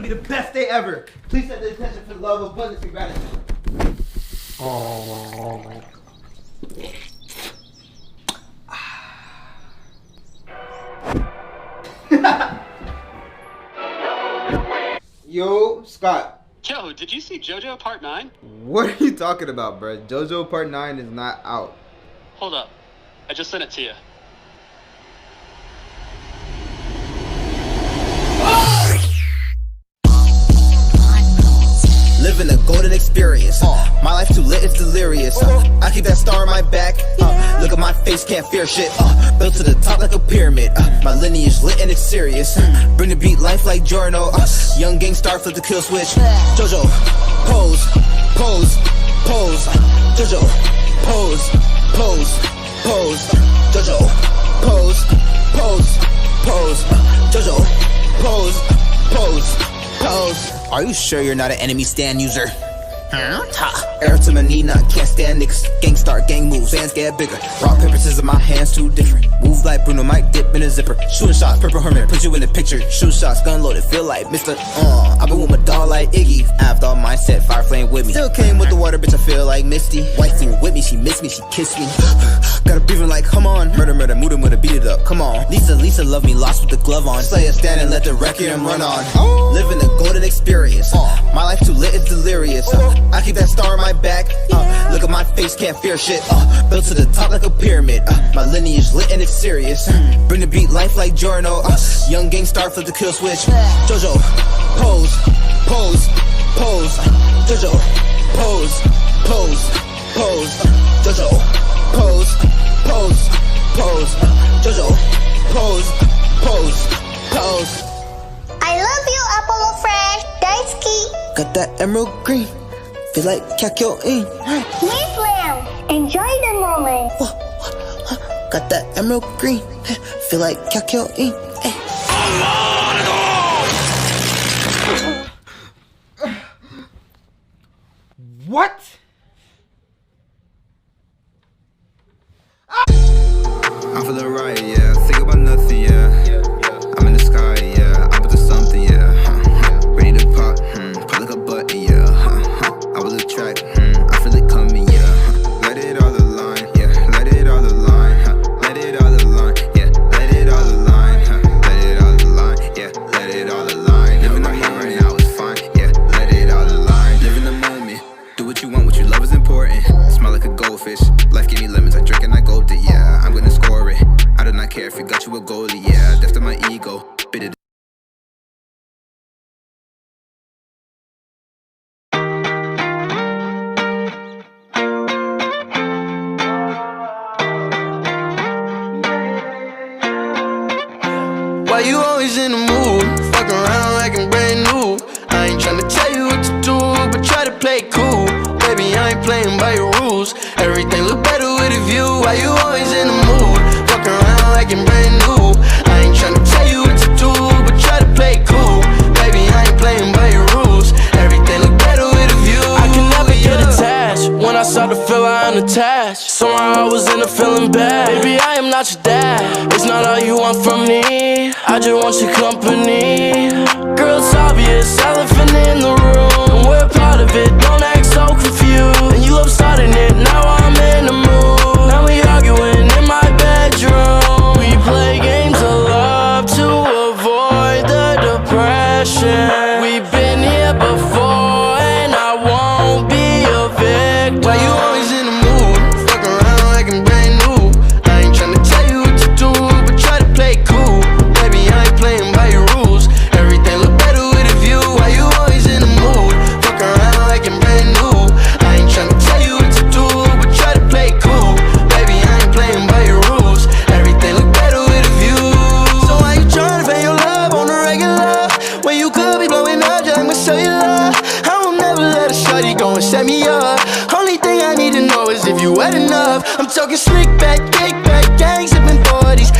be the best day ever. Please set the attention for the love, abundance, and gratitude. Yo, Scott. Yo, did you see JoJo Part 9? What are you talking about, bro? JoJo Part 9 is not out. Hold up. I just sent it to you. Living a golden experience. My life too lit, it's delirious. I keep that star on my back. Look at my face, can't fear shit. Built to the top like a pyramid. My lineage lit and it's serious. Bring the beat, life like Giorno. Young gang star, flip the kill switch. JoJo, pose, pose, pose. JoJo, pose, pose, pose. JoJo, pose, pose, pose. JoJo, pose, pose, pose. Are you sure you're not an enemy stand user? Air to Manina, can't stand niggas. Gang start, gang moves, fans get bigger. Rock, paper, scissors, my hands too different. Move like Bruno, might dip in a zipper. Shooting shots, purple hermit, put you in the picture. Shoot shots, gun loaded, feel like Mr. I've been with my dog like Iggy. Avdol mindset, fire flame with me. Still came with the water, bitch, I feel like Misty. White thing with me, she missed me, she kissed me. Got a breathing like, come on. Murder, murder, mood him with a beat it up, come on. Lisa, love me, lost with the glove on. Slay a stand and let the record and run on. Living a golden experience. My life too lit, it's delirious. I keep that star on my back. Look at my face, can't fear shit. Built to the top like a pyramid. My lineage lit and it's serious. Bring the beat, life like Giorno. Young gang star, flip the kill switch. JoJo, pose, pose, pose. JoJo, pose, pose, pose. JoJo, pose, pose, pose. JoJo, pose, pose, pose. I love you, Apollo Fresh. Daisuki. Got that emerald green. Feel like Kakyoin. Miss Lamb, enjoy the moment. Got that emerald green. Feel like Kakyoin. What? I'm feeling right, yeah. Think about nothing, yeah. I'm in the sky, yeah. I'm up to something, yeah. Ready to pop, pop like a button, yeah. I will attract, I feel it coming, yeah. Let it all align, yeah. Let it all align, let it all align, yeah. Let it all align, let it all align, yeah. Let it all align. Living right here, right now is fine, yeah. Let it all align. Live in the moment. Do what you want, what you love is important. Smile like a goldfish. Life gave me lemons, I drink and I gulped it, yeah. I'm gonna score it. I do not care if you got you a goalie, yeah. Death to my ego. Bit it. Why you always in the mood? Fuck around like I'm brand new. I ain't tryna tell you what to do, but try to play cool. Baby, I ain't playing by your rules. Everything look better with a view. Why you always in the mood? Fuck around like I'm brand new. I ain't tryna tell you what to do, but try to play cool. Baby, I ain't playing by your rules. Everything look better with a view. I can never get attached. When I start to feel I unattached, somehow I was in a feeling bad. Baby, I am not your dad. It's not all you want from me. I just want your company. Girl, it's obvious, elephant in the room. We're part of it, don't act so confused. And you love starting it, now I'm in the mood. Now we arguing in my bedroom. We play games of love to avoid the depression. We've been here before and I won't be a victim. Why you always in the mood? Fuck around like I'm brand new. I ain't tryna tell you what to do, but try to play cool. Baby, I ain't playing by your rules. Everything look better with a view. Why you always in the mood? Fuck around like I'm brand new. I ain't tryna tell you what to do, but try to play cool. Baby, I ain't playing by your rules. Everything look better with a view. So why you tryna pay your love on the regular when you could be blowing up just like my cellular? I will never let a shorty go and set me up. Only thing I need to know is if you wet enough. I'm talking slick back, kick back, gang sipping 40s.